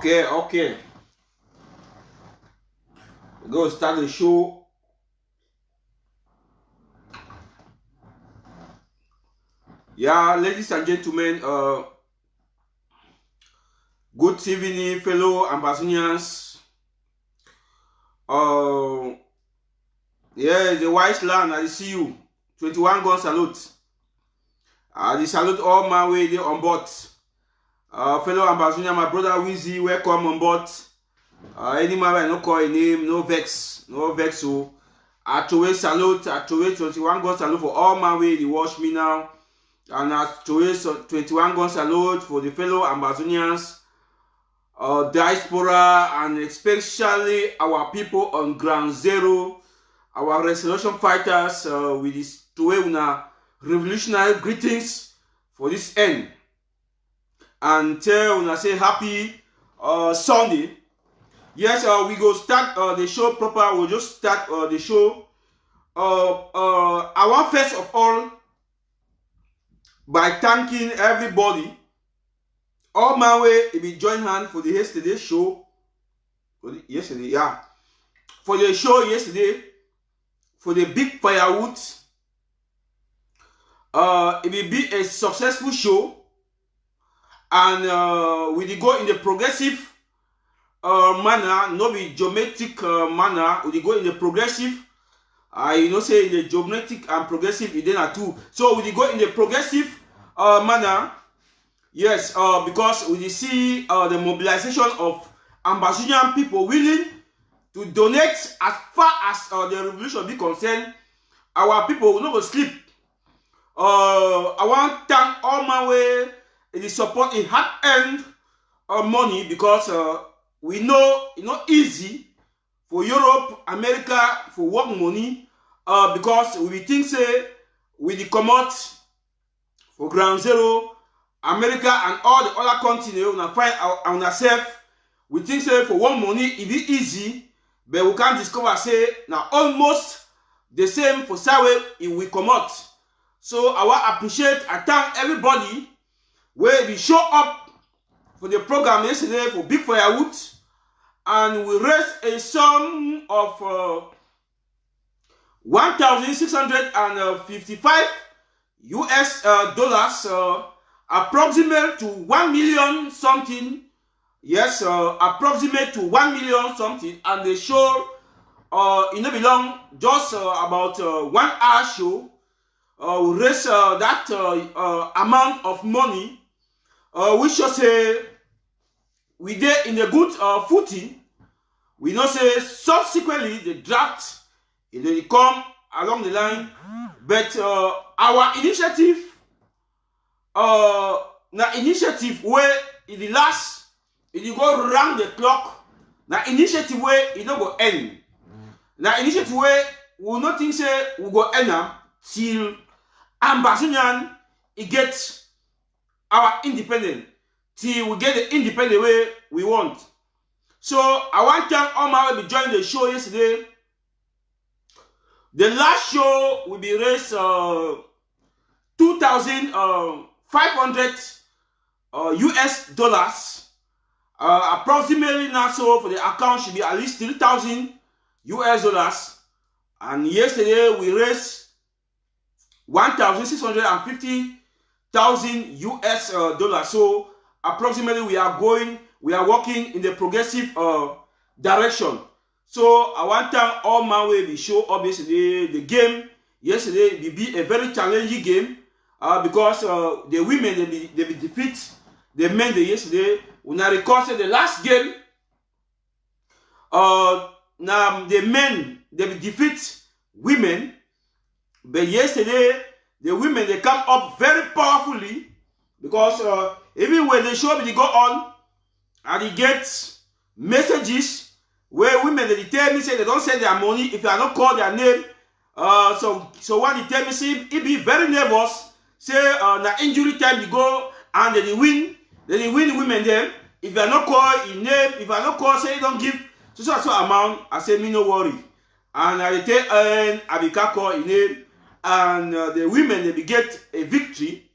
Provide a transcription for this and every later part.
Okay. We're going to start the show. Yeah, ladies and gentlemen, good evening, fellow Ambazonians. Yeah, the White Land, I see you. 21 gun salute. I salute all my way there on board. Fellow Ambazonian, my brother Wizzy, welcome on board. Any man no call a name, no vex. So I to salute, 21 gun salute for all my way, they watch me now. And I to 21 gun salute for the fellow Ambazonians, diaspora, and especially our people on ground zero, our restoration fighters with this revolutionary greetings for this end. And when I say happy Sunday. Yes, we go start the show proper. We'll just start the show. I want first of all by thanking everybody. All my way, if you join hand for the yesterday show. For the show yesterday. For the big firewood. It will be a successful show. And we go in the progressive manner, not be geometric manner. We go in the progressive. Say in the geometric and progressive, it then are two. So we go in the progressive manner. Yes, because we see the mobilization of Ambazonian people willing to donate as far as the revolution be concerned. Our people will not go sleep. I want to thank all my way the support in hard-earned money, because we know it's not easy for Europe, America for work money, because we think say with the commodity for ground zero, America and all the other continents, we find ourselves. We think say for one money it be easy, but we can't discover say now almost the same for Sawe if we come out. So I want to appreciate, I thank everybody where we show up for the program yesterday for Big Firewood, and we raised a sum of $1,655 US, approximate to 1 million something. Yes, approximate to 1 million something. And the show, it no belong just about 1 hour show. We raise that amount of money, which should say we did in a good footing. We know say subsequently the draft it will come along the line, but our initiative, where in the last, it will go round the clock. Now initiative where it not go end. Now initiative where we will not think say we go end till Ambazonian it gets our independent, till we get the independent way we want. So I want to thank all my way to join the show yesterday. The last show will be raised $2,500 US, approximately now. So for the account should be at least $3,000 US. And yesterday we raised $1,650,000 US. So approximately we are working in the progressive direction. So I want to thank all my way we show up yesterday. The game yesterday will be a very challenging game, because the women they be defeat the men yesterday. When I recall the last game, now the men they be defeat women, but yesterday the women they come up very powerfully, because even when the show they go on and they get messages where women they tell me say they don't send their money if I don't call their name. So when they tell me say it be very nervous, say na injury time you go and they win women there. If I not call in name, if I not call say don't give so amount, I say me no worry. And I tell I be call in name, and the women they be get a victory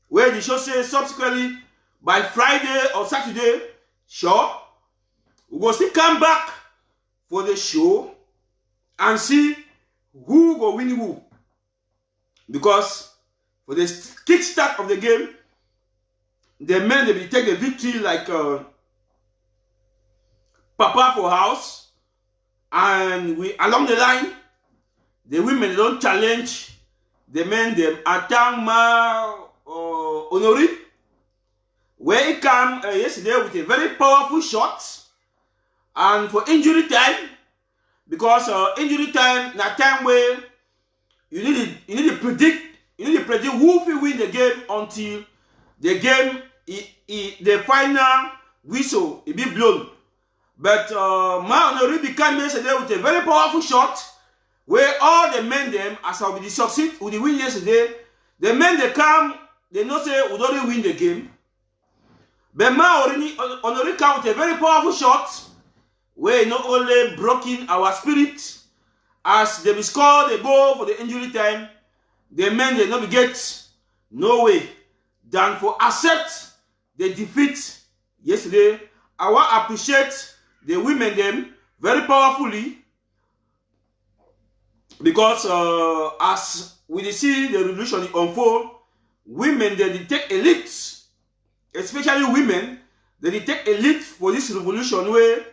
where the show say subsequently by Friday or Saturday, sure we go still come back for the show and see who go win who. Because for the kickstart of the game, the men, they will take the victory like Papa for house. And we along the line, the women don't challenge the men, them Atama Honori, where he came yesterday with a very powerful shot. And for injury time, because injury time, na time where you need to predict who will win the game until the game the final whistle will be blown. But Ma Honori became yesterday with a very powerful shot where all the men them as I will succeed with the win yesterday. The men they come, they know say we don't win the game. But Ma Honori come with a very powerful shot where not only broken our spirit as they score the goal for the injury time. The men they not get no way than for accept the defeat yesterday. I want to appreciate the women them very powerfully because as we see the revolution unfold, women they take a lead, especially women, they take a lead for this revolution where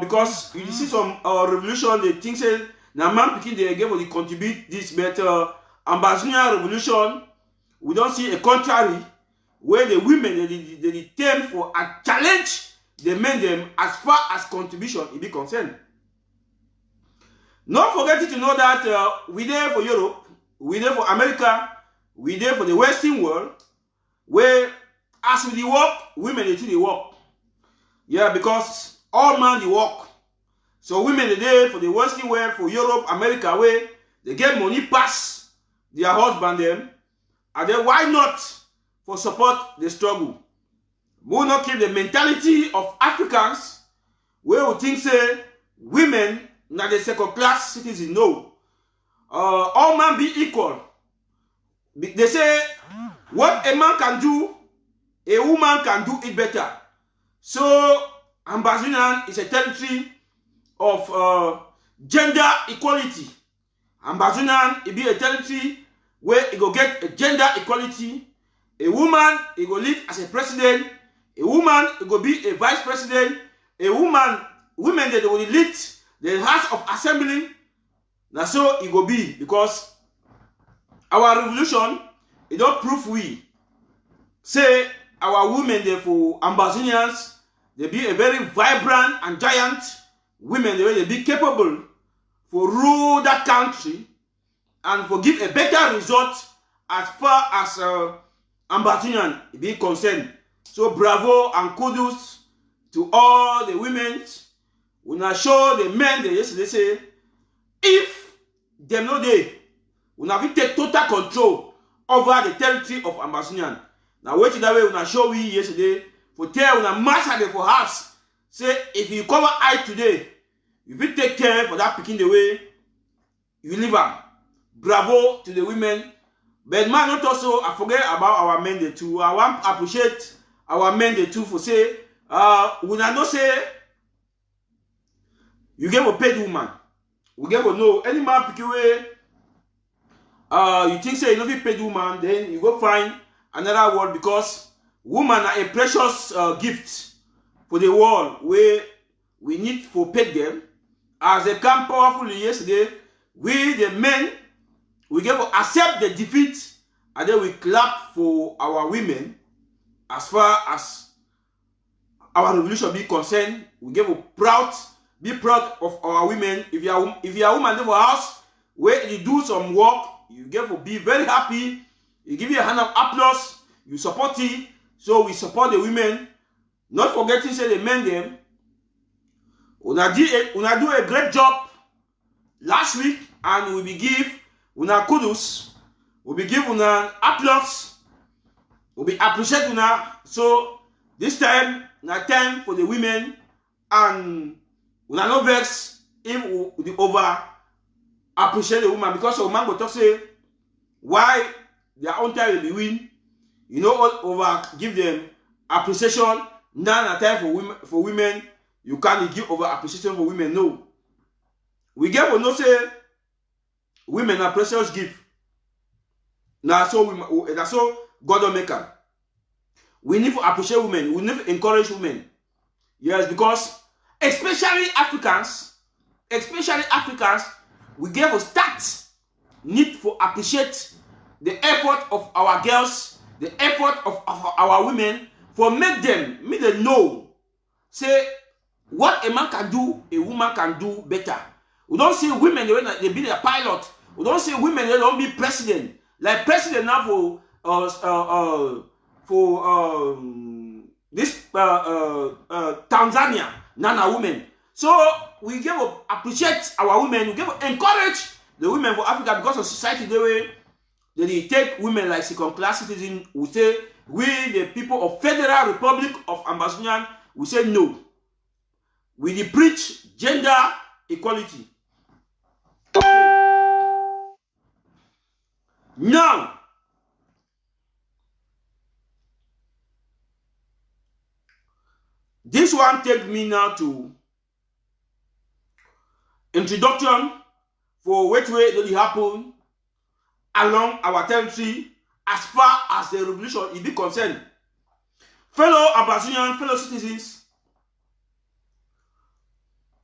because you see some revolution they think say now man picking they give will contribute this better Ambazonian revolution. We don't see a contrary where the women they term for a challenge the men them as far as contribution it be concerned. Not forgetting to know that we there for Europe, we there for America, we there for the Western world, where as we work, women they do the work. Yeah, because all men they work. So women they there for the Western world, for Europe, America, where they get money pass their husband them, and then why not for support the struggle? We will not keep the mentality of Africans where we think say women not the second class citizens. No, all men be equal. They say what a man can do, a woman can do it better. So Ambazonian is a territory of gender equality. Ambazonian it be a territory where it go get a gender equality. A woman it go lead as a president. A woman it go be a vice president. A women that will lead the House of Assembly. Now so it go be because our revolution it don't prove we say our women they for Ambazonians they be a very vibrant and giant women they be capable for rule that country and for give a better result as far as Ambazonian be concerned. So bravo and kudos to all the women. We now show the men they yesterday say if them no day we now take total control over the territory of Ambazonian. Now wait that way we now show we yesterday for tell we now master them for us. Say if you cover eye today, you will take care for that picking the way you live on. Bravo to the women. But man, not also I forget about our men the too. I want to appreciate our men the too for say we not say you get a paid woman. We get to know any man picking way you think say you not be paid woman, then you go find another word because woman are a precious gift for the world where we need for pay them. As they come powerfully yesterday, we the men we get to accept the defeat and then we clap for our women as far as our revolution be concerned. We get to be proud of our women. If you are a woman in our house where you do some work, you get to be very happy. You give you a hand of applause. You support it. So we support the women. Not forgetting say the men them. Una do a great job last week and we be give una kudos. We be give una applause. We be appreciate una. So this time na time for the women and una no vex if we over appreciate the woman because the man go talk say why their own time will be win. You know over give them appreciation. Now na time for women you can't give over appreciation for women. No. We get for no say women are precious gift. Now so God don't make them. We need to appreciate women. We need to encourage women. Yes, because especially Africans, we get to start need to appreciate the effort of our girls, the effort of our women, for make them know, say what a man can do, a woman can do better. We don't see women they be the pilot. We don't see women they don't be president. Like president now for this Tanzania, Nana women. So we give to appreciate our women. We give to encourage the women for Africa, because of society the way they take women like second-class citizens. We say we the people of Federal Republic of Ambazonian, we say no. We preach gender equality. Now, this one take me now to introduction for which way did it happen along our territory as far as the revolution is be concerned. Fellow Ambazonian, fellow citizens,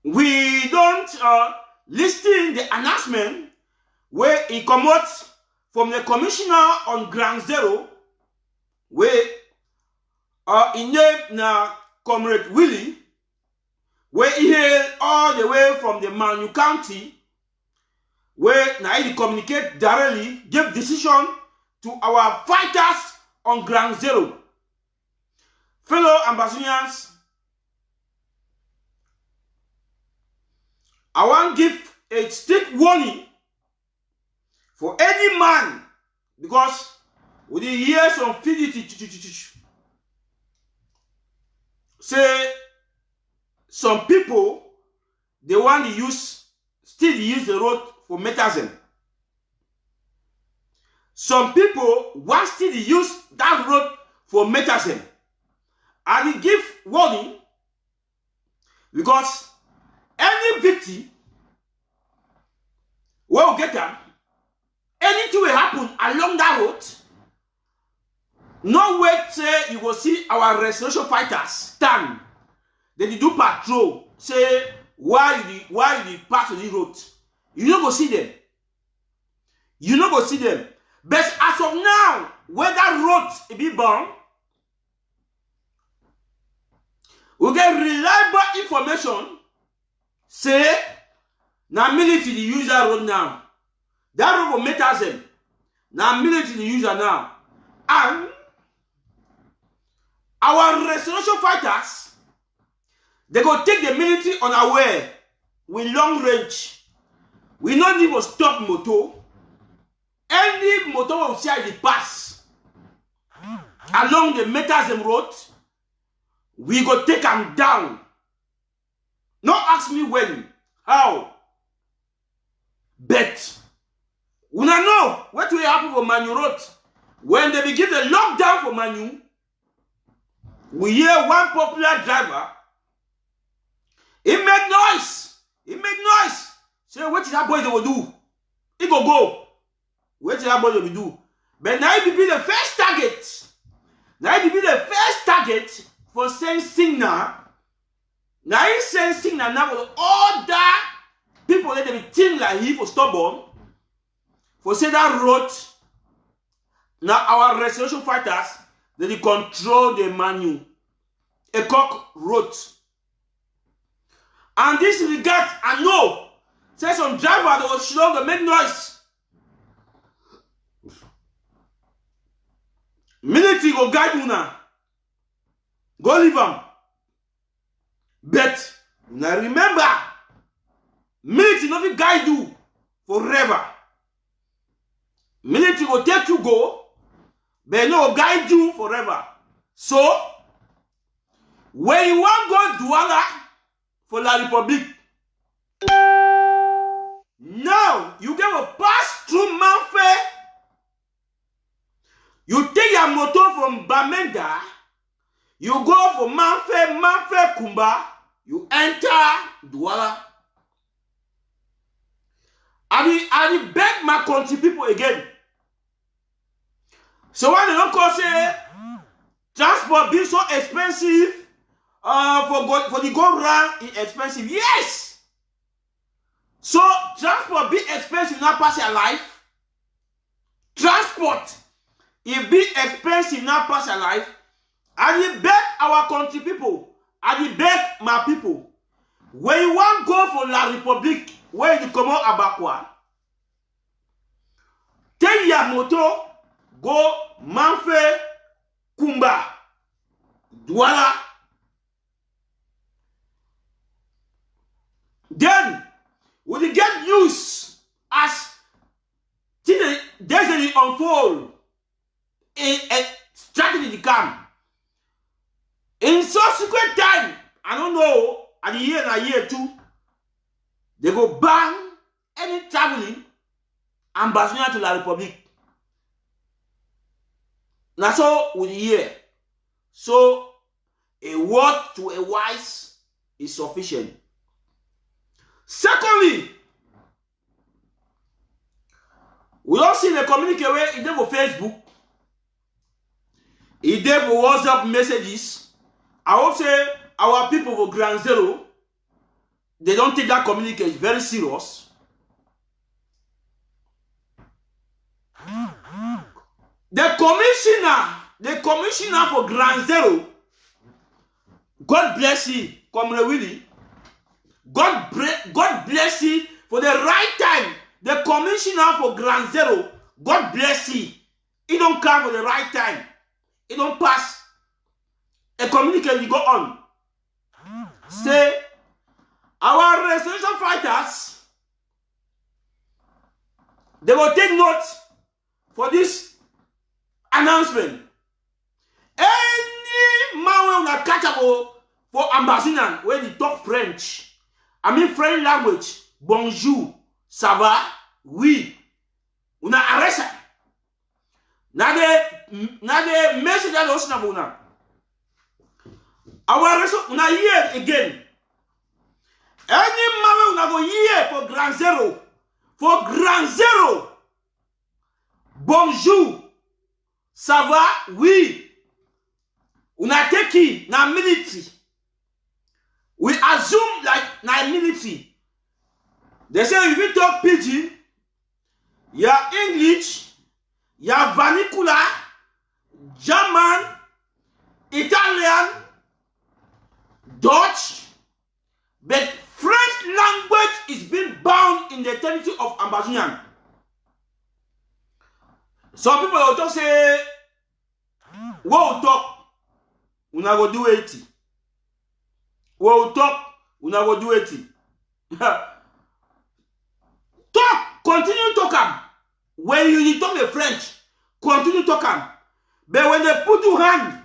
we don't listen the announcement where it come out from the commissioner on Ground Zero, where in name na Comrade Willie, where he hailed all the way from the Manu County, where now he communicate directly, give decision to our fighters on Ground Zero. Fellow Ambazonians, I want to give a strict warning for any man, because with the years of fidelity, say some people they want to still use the road for metasm. Some people want still to use that road for metasm. And he give warning, because any victim will get them. Anything will happen along that road. No way say you will see our restoration fighters stand. Then you do patrol. Say why you pass on the road. You don't go see them. You don't go see them. But as of now, where that road be born, we get reliable information. Say now military use that road now. That road will meet them. Now military use it now. And our restoration fighters, they go take the military unaware with long range. We don't need to stop motor. Any motor will see the pass along the Metasem road, we go take them down. Don't ask me when, how. But we don't know what will happen for Manu Road. When they begin the lockdown for Manu, we hear one popular driver. He make noise. He make noise. Say, what is that boy they will do? He go. What is that boy they will do? But now he be the first target. Now he be the first target for send signal. Now he send signal now for all that people that they be think like he for stubborn. For say that road. Now our restoration fighters, they control the Manu. A cock road. And this regard, I know, say some driver that was slow to make noise. Military go guide you now. Go leave them. But now remember, military not guide you forever. Military will take you go, but no guide you forever. So, when you want go Douala for La Republique, now you get to pass through Manfé. You take your motor from Bamenda, you go for Manfé, Kumba, You enter Douala. I beg my country people again. So when they don't call say transport being so expensive, for the go round is expensive. Yes. So transport be expensive now pass your life. Transport it be expensive now pass your life. I beg our country people. I beg my people. When you want go for La République, where you come out Abakwa, take your moto, go Manfé, Kumba, Douala. Then, when you get news as things they unfold, a strategy come. In subsequent time, I don't know, at a year two, they go ban any traveling ambassador to La République. Now so with the year. So a word to a wise is sufficient. Secondly, we don't see the communicate where it did for Facebook, it did for WhatsApp messages. I would say our people for Ground Zero, they don't take that communication very serious. The commissioner for Ground Zero, God bless you, Comrade Willie. God bless you for the right time. The commissioner for Ground Zero, God bless you. He don't come for the right time. He don't pass. A communication will go on. Say, our restoration fighters, they will take note for this announcement. Any man will catch up for ambassador when they talk French. I mean French language. Bonjour, ça va, oui. Una arrest. Now the message that also na una. Our arrest una hear again. Any man una go hear for Ground Zero. For Ground Zero. Bonjour, ça va, oui. Una take it na military. We assume like na military. They say if you talk pidgin, your English, your vernacular, German, Italian, Dutch, but French language is being bound in the territory of Ambazonian. Some people will just say, what we talk, we not go do it. What we talk, we not go do it. Talk, continue talking. When you talk the French, continue talking. But when they put your hand,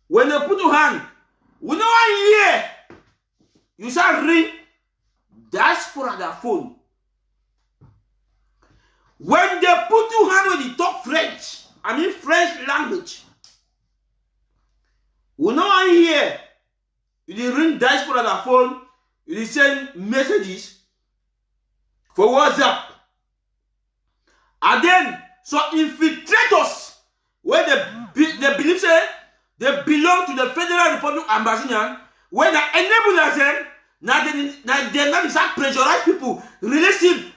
we know hear. You shall ring diaspora their phone. When they put your hand when you talk French, I mean French language, we know hear. You ring diaspora their phone, you send messages for WhatsApp. And then, so infiltrators, where they believe say, they belong to the Federal Republic Ambassador, where they enable themselves, now they not start pressurize people, release him,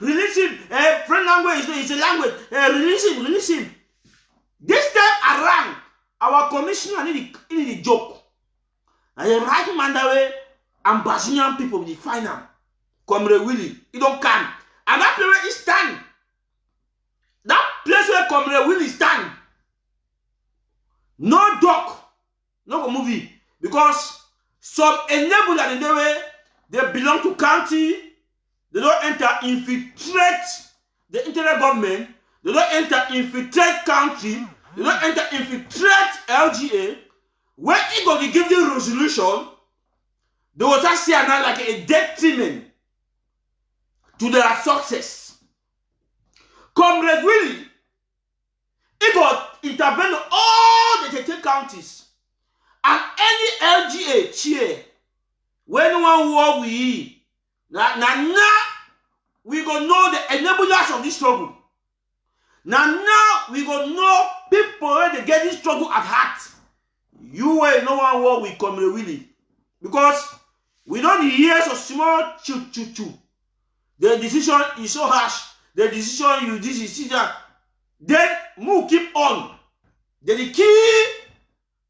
French language is a language, release him. This time around, our commissioner need the joke. And the right man that way, Ambassador people will define them. Comrade Willie, he don't come. And that place where he stand, that place where Comrade Willie stand, no doc, no movie, because some enable that in the way they belong to county, they don't enter infiltrate the internal government, they don't enter infiltrate country, they don't enter infiltrate LGA. When he going to give the resolution, they will just see now like a detriment to their success. Comrade Willie, he got intervene all the 13 counties, and any LGA chair When one war we now we go know the enablers of this struggle. Now we go know people where they get this struggle at heart. You will no one war we come really. Because we don't hear so small choo. The decision is so harsh. The decision you this is that. Then move keep on. Then they kill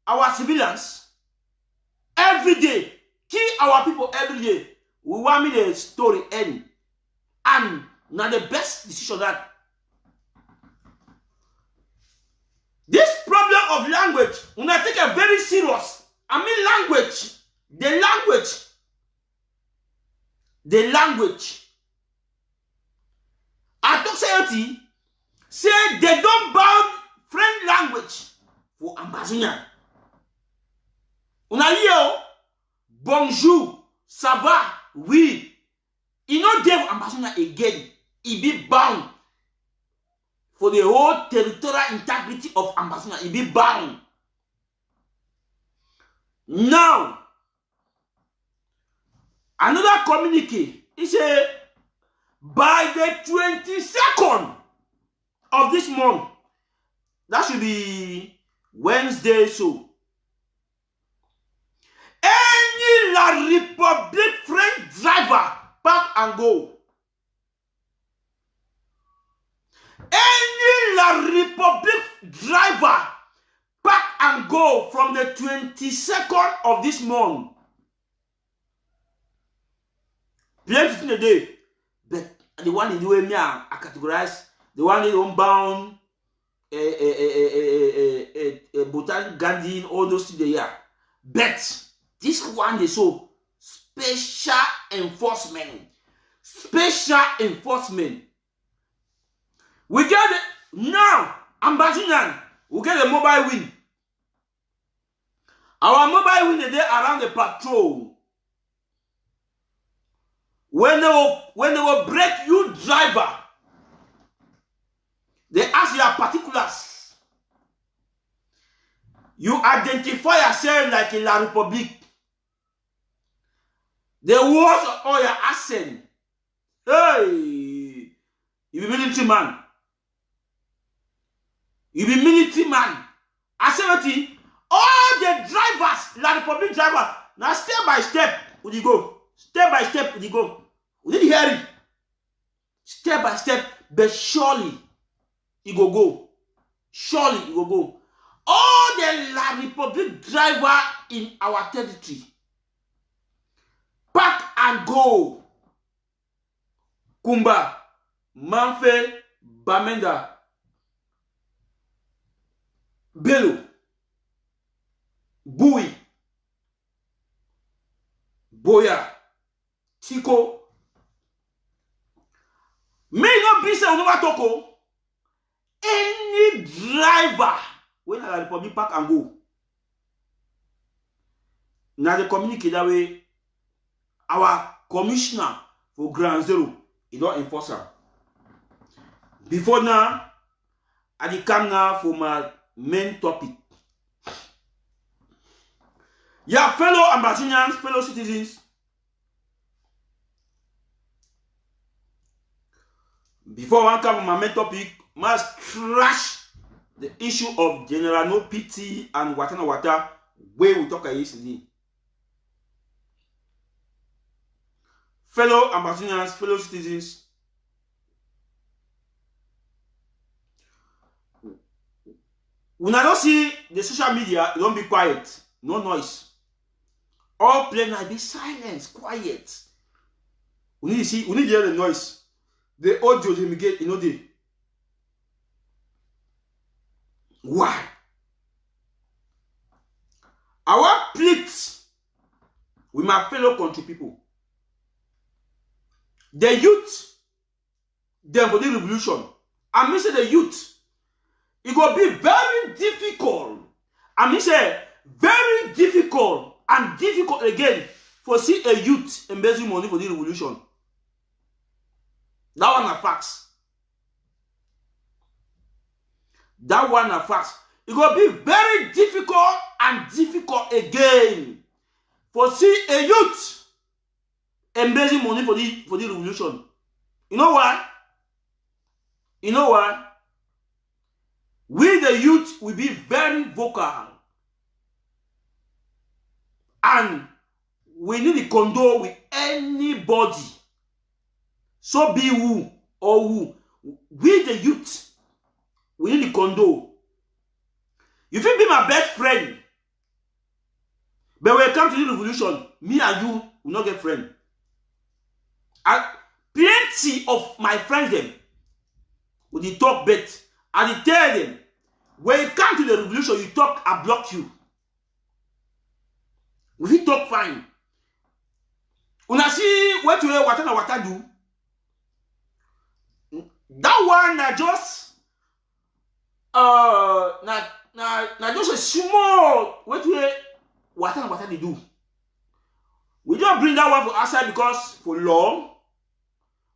our civilians every day. Kill our people every day. We want me the story end. And now the best decision that this problem of language, when I take it very serious. I mean language. The language. Our society say they don't bound French language for ambassador. Una hear bonjour, ça va, oui. You know they ambassador again. He be bound for the whole territorial integrity of ambassador. He be bound. Now, another communique is a by the 22nd of this month, that should be Wednesday, so any La Republique French driver pack and go. Any La Republique driver pack and go from the 22nd of this month. Plenty in the day. But the one in the way I categorize the one in unbound, Bhutan, Gandhi, all those things there. But this one is so special enforcement. Special enforcement. We get it now. Ambassador, we get a mobile win. Our mobile win is there around the patrol. When they will break you driver, they ask your particulars. You identify yourself like in La Republique. The words of all your accent. Hey, you be military man. You be military man. I say what all the drivers, La Republique driver, now step by step, would you go? Step by step, would you go? We didn't hear it. Step by step, but surely it go. Surely it go. All the La Republique driver in our territory, pack and go. Kumba, Manfe, Bamenda, Bello, Bui, Boya, Tico. May not be say never talk. Any driver when La Republique pack and go. Now the communicate that way. Our commissioner for Ground Zero, he don't enforce her. Before now, I come now for my main topic. Yeah, fellow ambassadors, fellow citizens. Before I come on my main topic, must trash the issue of General No PT and Watana Wata where we talk yesterday. Fellow ambassadors, fellow citizens, when I don't see the social media, don't be quiet, no noise. All plain I be silence, quiet. We need to hear the noise. The audio they get, you know they. Why? Our pleads with my fellow country people. The youth, them for the revolution. I mean say the youth. It will be very difficult. I mean say very difficult and difficult again for see a youth embezzling money for the revolution. That one are facts. That one are facts. It will be very difficult and difficult again for see a youth embezzling money for the revolution. You know why? You know why? We the youth will be very vocal. And we need to condole with anybody. So be who or who. We the youth, we need to condole. You will be my best friend. But when it comes to the revolution, me and you will not get friends. Plenty of my friends them will they talk bet. And they tell them, when it comes to the revolution, you talk, I block you. We talk fine. Una see what you what do. That one na just na just a small what they do. We don't bring that one for outside because for long,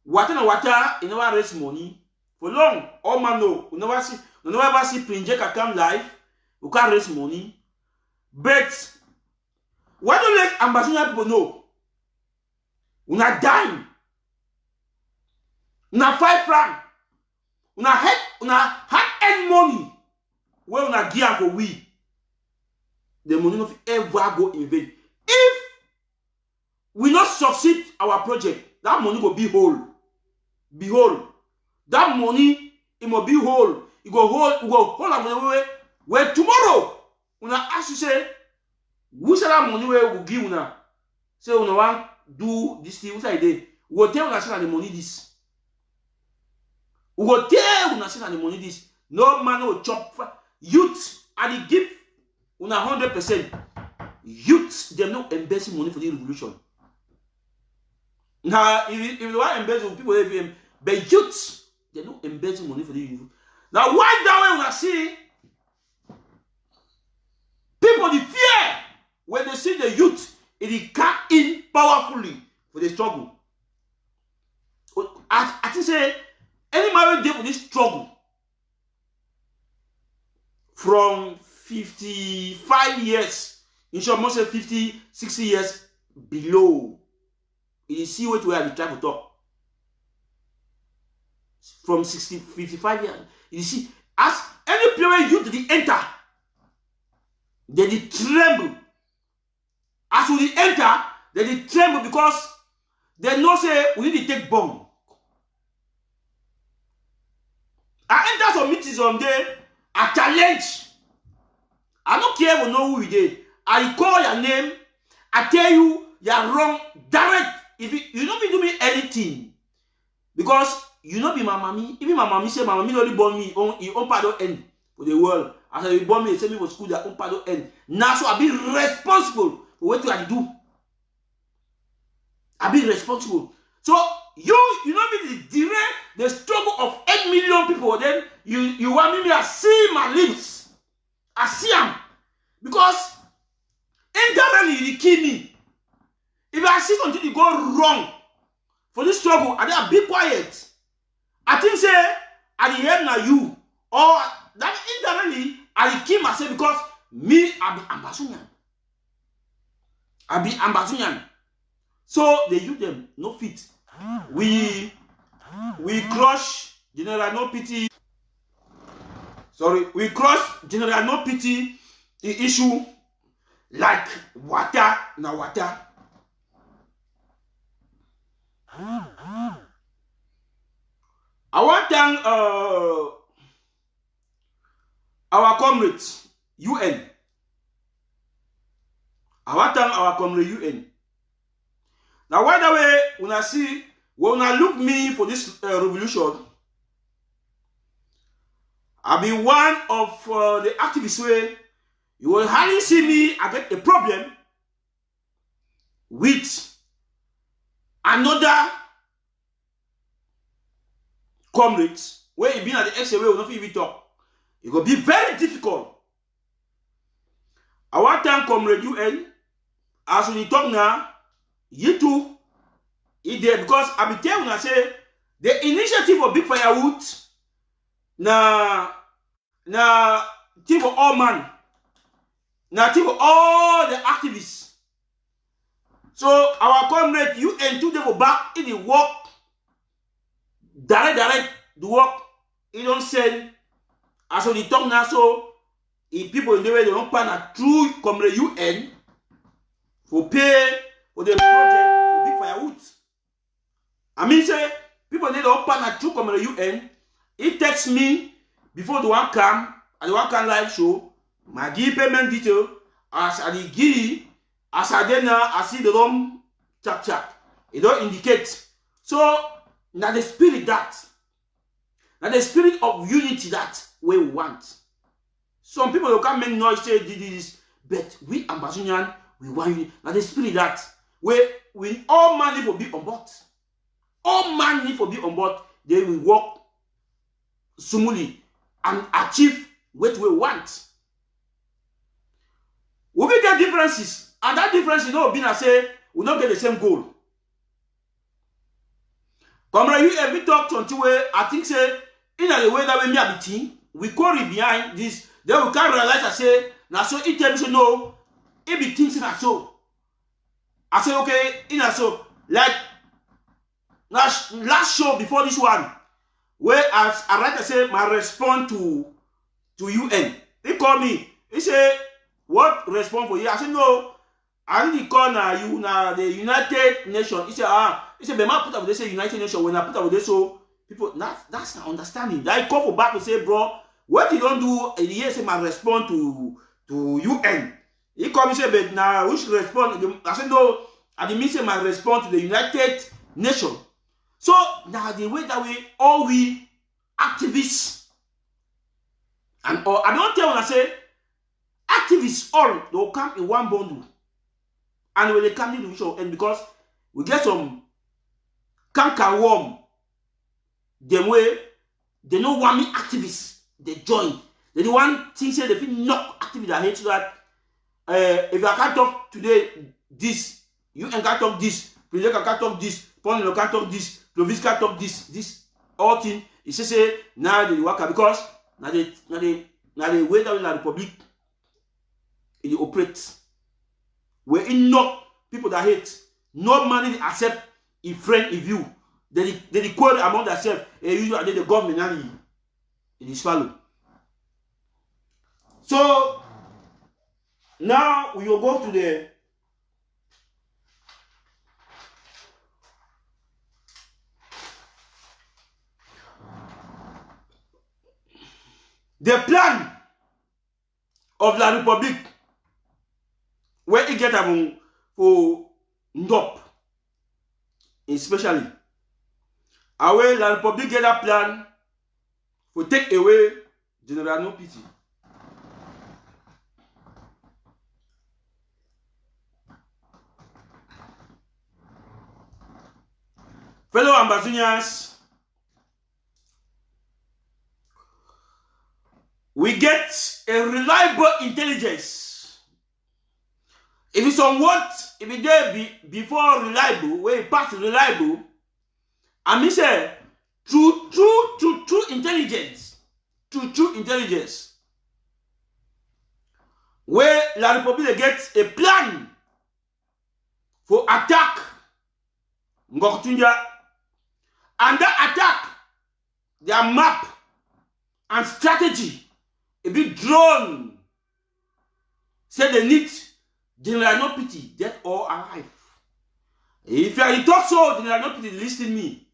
water you never raise money. For long, all man know, you never see Prinjeka come live, you can't raise money. But why don't let ambassador people know? Una dime. Una 5 francs. Una had money. Where una give for we. The money not ever go in vain. If we not succeed our project, that money will be whole. Be whole. That money, it will be whole. It go hold am where tomorrow, una ask you say, who say that money where we give una? Say una want do this thing, who say they? We go tell una say the money this. We go tell una say the money this. No man will chop youth and he give una 100%. Youth, they no embezzle money for the revolution. Now, if you want to embezzle people, but youth, they no embezzle money for the revolution. Now, why that way when I see people the fear when they see the youth, it come in powerfully for the struggle. I think say any married day for this struggle from 55 years, in short, most of 50, 60 years below. It is see what we are trying to talk. From 55 years. You see, as any player you to the enter, they tremble. As we enter, they tremble because they know say we need to take bomb. I enter some meetings on there, I challenge. I don't care we know who you did. I call your name, I tell you you're wrong, direct. If you don't be do me anything, because you know be my mommy. Even my mommy say my mommy only born me on part end for the world. As I born me, send me for school that on part end. Now so I be responsible for what you do. I be responsible. So you know me delay the struggle of 8 million people. Then you want me to see my lips. I see them because internally you kill me. If I see something to go wrong for this struggle, I then be quiet. I think say I the help now you or that internally I kill myself because me I be ambassador. I be ambassador. So they use them no fit. We crush General No Pity. Sorry, we crush General No Pity the issue like water na water. I want to thank our comrades, UN. I want to thank our comrade UN. Now, why the way when I see, when I look me for this revolution, I'll be one of the activists where you will hardly see me. I get a problem with another comrades where you been at the XA way will not even talk. It will be very difficult. I want to thank comrade UN as we talk now. You too, it there because I be telling you, I say the initiative of Big Firewood na team of all man, na team of all the activists. So our comrade UN today go back in the work, direct the work. He don't send as on the talk now. So if people in the way they don't plan a true comrade UN for pay for the project for big firewood. I mean say people they don't plan a true comrade UN. He text me before the one come at the one come live show. My give payment detail as I give as I then I see the room chat. It don't indicate. So now the spirit that. Now the spirit of unity that we want. Some people will come make noise say this, but we Ambazonian we want unity. Now the spirit that we all man need to be on board. All man need to be on board. They will work smoothly and achieve what we want. We will get differences, and that difference is not being I say we not get the same goal. Comrade, you every talk until way I think say in the way that we may be team, we quarry behind this. Then we can't realize I say now so it tells you no, it be things in so. I say okay, in so like last show before this one, where as I like to say my response to UN. He called me. He said, what response for you? I said no. I didn't call now you now the United Nations. He said, but I put up they say United Nations when I put up they so people that's not understanding. I call for back to say, bro, what you don't do he say my response to UN. He called me say, but now which response? I said no, I didn't say my response to the United Nations. So now the way that we all we activists and or I don't tell when I say activists all they will come in one bundle. And when they come in the show, and because we get some canker worm, them way they don't want me activists, they join. They don't want things say they feel knock activists. I hate so that if I can't talk today this, you can't talk this, President can't talk this, Paul can't talk this, Provis can't talk this all thing. It say now they work because now they way down in the Republic it operates. Where in not people that hate, no money accept a friend if you. They quarrel among themselves. Usually the government and it is follow. So now we will go to the plan of the Republic. Where it get among for Ndop, especially. Away la Republic get a plan for take away General No Pity. Fellow Ambazonians, we get a reliable intelligence. If it's on what, if it there before reliable, where it pass reliable, I mean say true intelligence, true intelligence, where La Republic gets a plan for attack Ngoktunja, and that attack, their map and strategy, a bit drawn. Say they need General No Pity, dead or alive. If you talk so, General No Pity listen me.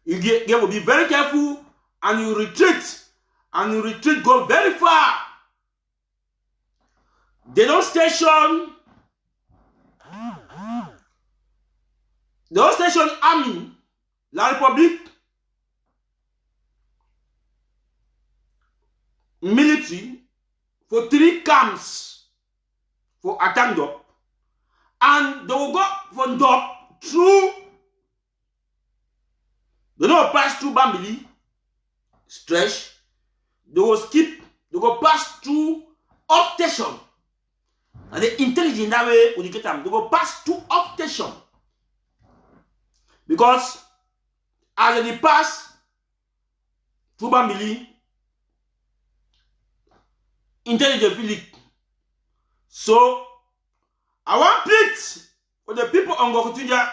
You will be very careful and you retreat, go very far. They don't station army, La Republic, military for 3 camps for attack Ndop, and they will go for Ndop through. They don't pass through Bambili stretch. They will skip. They go pass through off station, and the intelligent that way when you get them, they go pass through off station because as they pass through Bambili, intelligent Philip. So I want plead for the people on Gokutunja.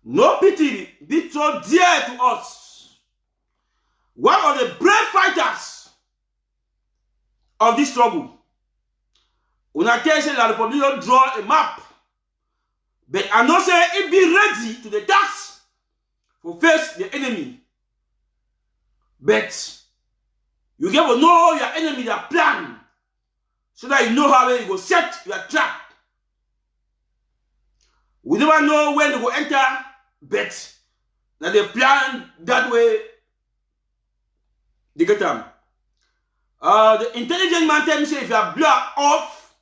No pity be so dear to us. One of the brave fighters of this struggle. Una tell say la Republic don't draw a map. But I know say it be ready to the task to face the enemy. But you get to know your enemy, their plan, so that you know how you go set your trap. We never know when they go enter, but now they plan that way. They get them. The intelligent man tell me say if you are blow off,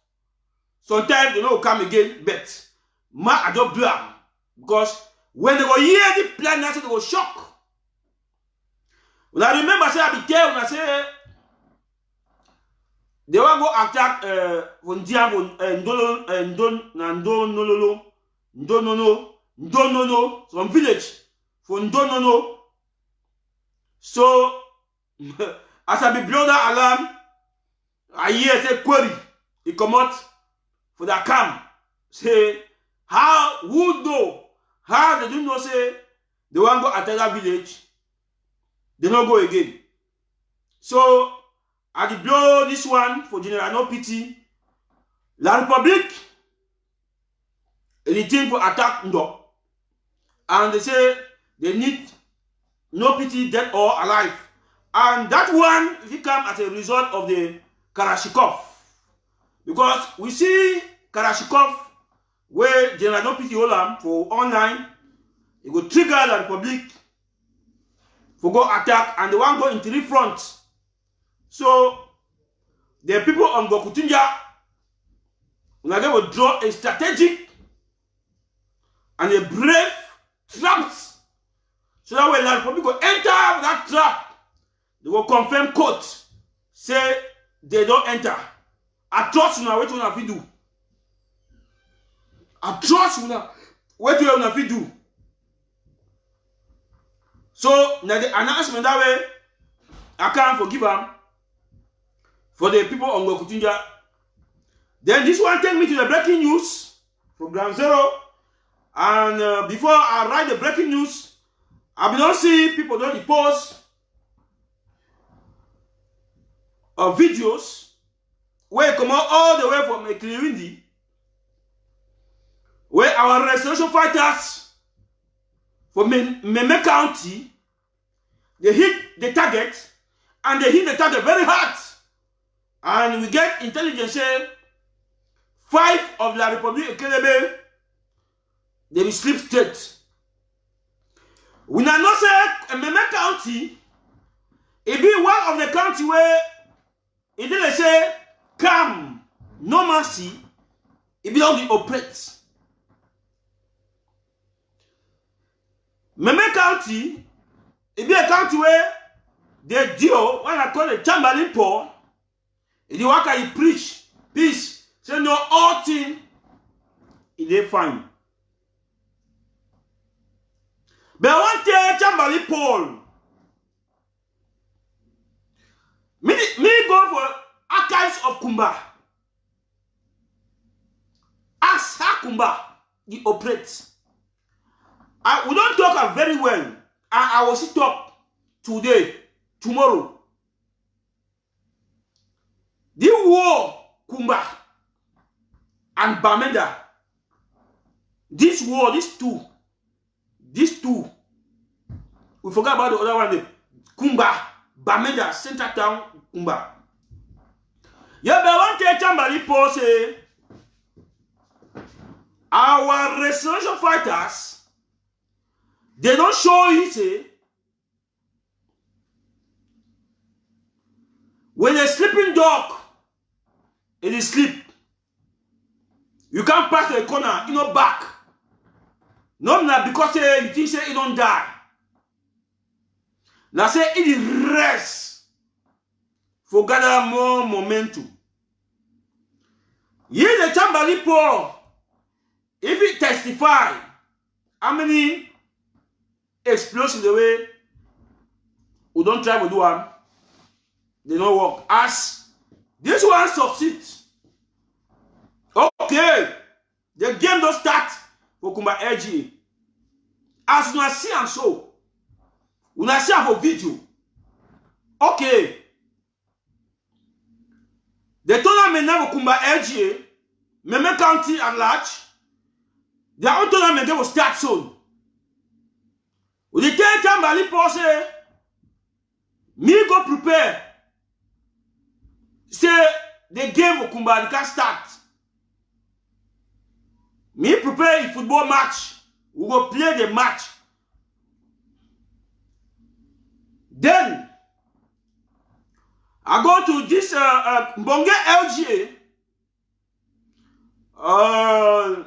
sometimes they don't come again, but man, I don't blow up. Because when they go hear the plan, they go shock. When I remember, say I be there when I say they want go attack some village for Ndonono. So as I be blow that alarm, I hear say query. He come out for that camp. Say how who know? How they do know say they want go attack that village? They don't go again. So I did blow this one for General No Pity. La Republic, anything for attack Ndo. And they say they need no pity, dead or alive. And that one, it come as a result of the Kalashnikov. Because we see Kalashnikov, where General No Pity hold for online, it will trigger the Republic for go attack, and they want to go in 3 fronts. So the people on Gokutunja, when they will draw a strategic and a brave traps, so that when the Republic will enter that trap, they will confirm court, say they don't enter. I trust you now, what you want to do. I trust you now, what you want to do. So now the announcement that way, I can't forgive them for the people on Gokutunja. Then this one take me to the breaking news from Ground Zero. And before I write the breaking news, I will not see people don't post videos where come out all the way from Ekiliwindi, where our restoration fighters from Meme County, they hit the target, and they hit the target very hard. And we get intelligence say 5 of La République Ekelebe, they will sleep straight. We now know say Meme County, it be one of the county where it didn't say calm, no mercy, it belongs to operate. Meme County, it be a county where they deal, when I call it Chamberlain Paul, it is what I preach, peace, say no all thing, it is fine. But I want to tell Chamberlain Paul, me go for archives of Kumba. Ask how Kumba, he operates. We don't talk very well. I will sit up today, tomorrow. The war, Kumba and Bamenda. This war, these two. We forgot about the other one. Kumba, Bamenda, Center Town, Kumba. Yeah, but one day Chamberlain Paul say, our restoration fighters, they don't show you, say, when a sleeping dog, it is sleep. You can't pass the corner, you know, back. Not because you think say it don't die. Now say it is rest for gather more momentum. Here the Chamberlain Paul, if it testify how many explosions the way we don't try to do them, they don't work. As this one succeeds, Okay, the game don't start for Kumba LGA. As you see and so, you see for video. Okay, the tournament now for Kumba LGA, Meme County at large, their own tournament will start soon. With the time Bali say, me go prepare. Say the game for Kumba can start. Me prepare a football match. We go play the match. Then I go to this Mbonge LGA. I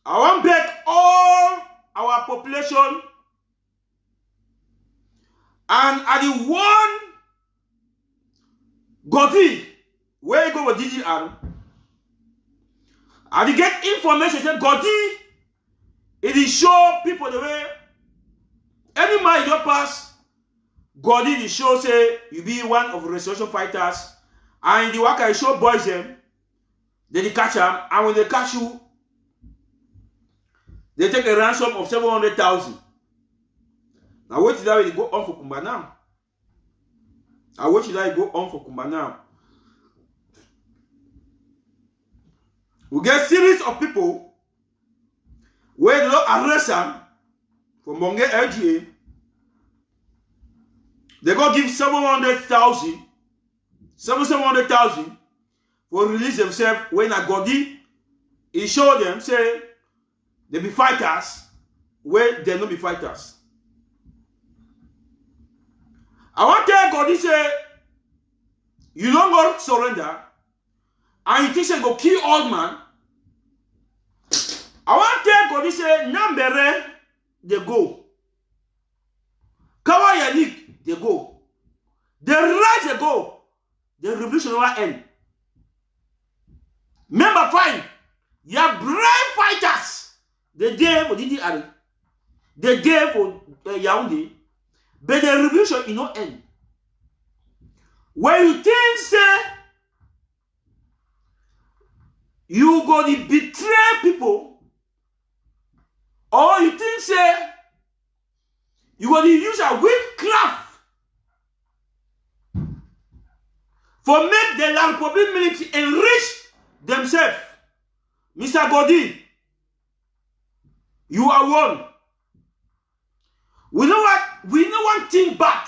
want to beg all our population and at the one Godi where you go with DDR. And you get information say Godi, it is show people the way any man you pass. Godi the show say you be one of the restoration fighters, and the worker show boys them, then they catch them, and when they catch you, they take a ransom of 700,000. Now what is that you go on for Kumba now? Now what is that you go on for Kumba now? We get series of people where they don't arrest them from Mbonge LGA. They go give 700,000 for release themselves when a Godi he show them say they be fighters where they no be fighters. I want to tell Godi say you don't go surrender and you think say go kill old man. I want to tell Godi say Nambere they go. Kawa Yannick they go. The right they go. The revolution will end. Remember fine. You are brave fighters. The day for Didi Ari. The day for Yaoundé. But the revolution is not end. When you think say you go to betray people, or you think say you go to use a witchcraft for make the land public military enrich themselves, Mr. Godi, you are one. We know what we know one thing back.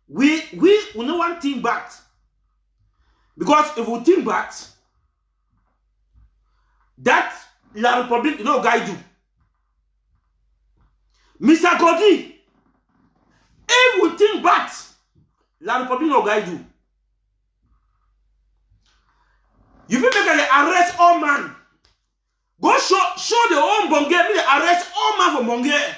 We know one thing back. Because if we think back, that La Republic no guide you. Mr. Godi, if we think back, La Republic no guide you. You feel make they arrest all man. Go show the whole Mbonge, me they arrest all man for Mbonge.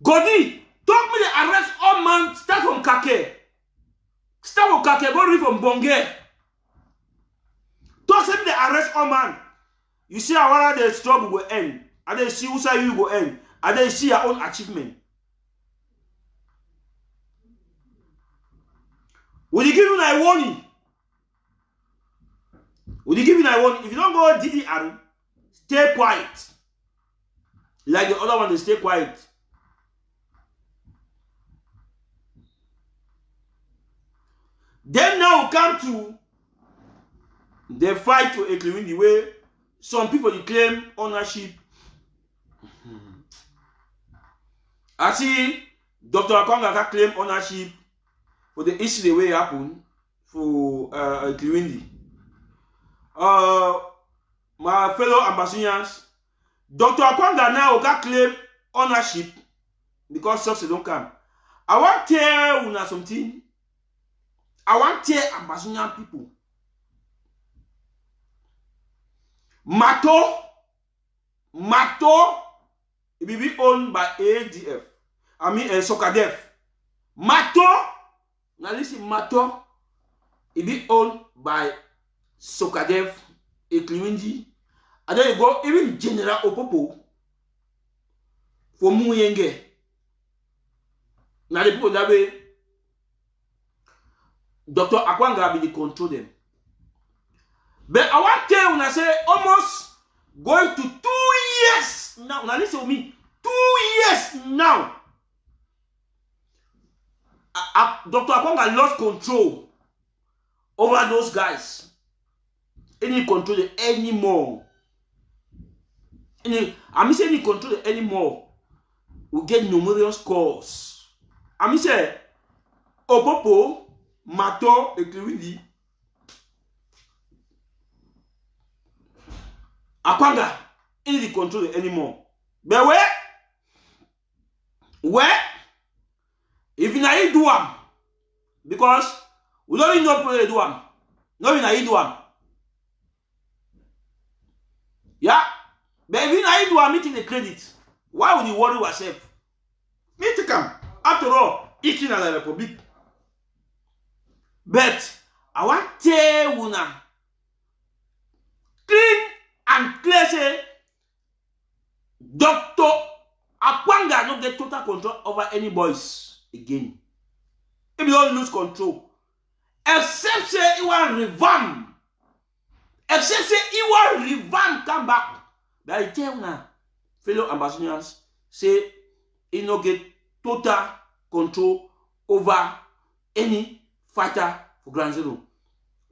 Godi, talk me they arrest all man, start from Kake. Start from Kake, go read from Mbonge. Talk say me they arrest all man. You see how the struggle will end. And then see who say you go end. And then see your own achievement. Will you give you a warning? Will you give you a warning? If you don't go DDR, stay quiet. Like the other one, they stay quiet. Then now we come to the fight to Eklewin the way some people they claim ownership. I see Dr. Akwanga can claim ownership for the issue the way it happened for Eklewin. My fellow ambassadors, Dr. Akwanga now can claim ownership because success don't come. I want to tell you something. I want to tell ambassador people. Mato, it will be owned by ADF. I mean, Sokadef. Mato, now listen, Mato, it will be owned by Sokadef, Eklewindi. And then you go, even General Opopo, for Muyenge. Now the people that way, Dr. Akwanga will control them. But I want to tell you, I say almost going to 2 years now. Now listen to me. 2 years now. Dr. Akwanga lost control over those guys. Any control anymore. I'm saying any control anymore. We get numerous calls. I'm saying Opopo, Mato, Ekliwindi, Akwanga, any control anymore. But where? If you not do one, because we don't even know play do one. No, we not do one. Yeah, but if you not do one, meeting the credit. Why would you worry yourself? Me to come. After all, it's in the Republic. But I want to tell you now, clean and clear say, Dr. Akwanga not get total control over any boys again. If you don't lose control, except say he want revamp, except say he want revamp come back. But I tell you now, fellow ambassadors, say he no get total control over any fighter for Ground Zero.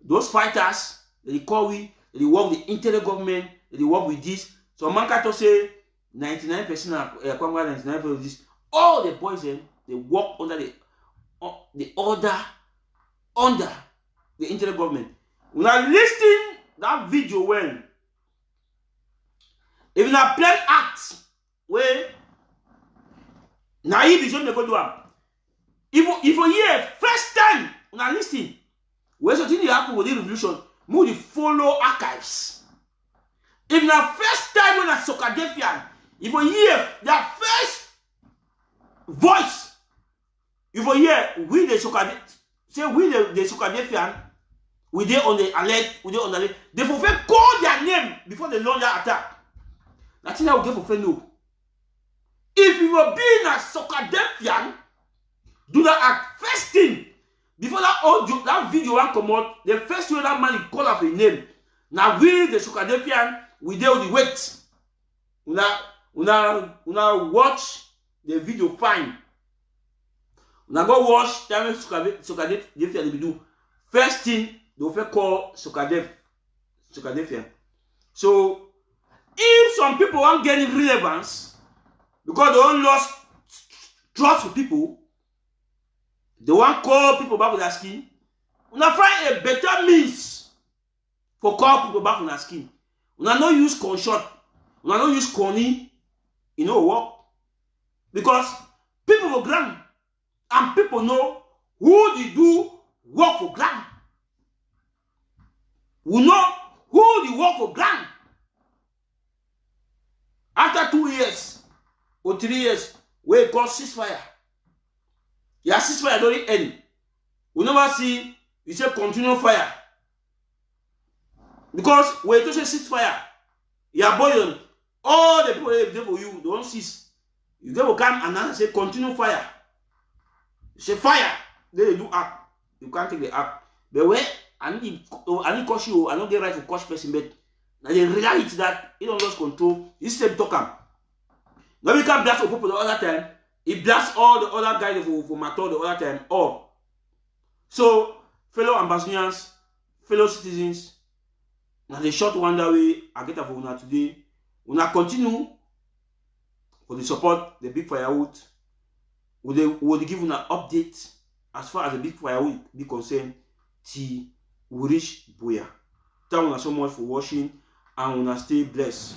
Those fighters, they call they work with the interior government, they work with this. So man can say 99% of Akwanga, 99% of this. All the boys they work under the order under the interior government. When I listen that video when if you not plan act where naive is only go do am. If you hear first time when I listen, where something happen with the revolution, move the follow archives. If na first time when I Sokadefian, if you hear that first voice, if you hear we the Sokadefian, say we the Sokadefian, we dey on the alert, we dey on the alert. They for call their name before they launch their attack. That's how we get for no. If you were being a Sokadefian, do that act first thing before that video one come out. The first way that man call up a name. Now we the Sokadefian, we dey on the wait. Una watch the video fine. Una go watch time Sokadefian they do. First thing they will call Sokadefian. So if some people want getting relevance because they don't lost trust with people, they want call people back with their skin. Una find a better means for call people back with their skin. Una no use conshot. Una no use corny. You know what? Because people for ground and people know who they do work for ground. We know who they work for ground. After 2 years or 3 years, we call ceasefire. Yeah, ceasefire don't end. We never see you say continue fire. Because when you say ceasefire, you are boiling. All the people they for you don't cease. You go come and then say continue fire. You say fire, then they do act. You can't take the act. But where I need caution you, I don't get right to caution person, but now the reality that he don't lose control, he still talk him. Now we can blast people the other time. He blasts all the other guys for Mato the other time. Oh. So, fellow ambassadors, fellow citizens, now the short one that way I get for una today. Una continue for the support the Big Firewood. Will they give una update as far as the Big Firewood be concerned till we reach Buea. Thank you so much for watching and una stay blessed.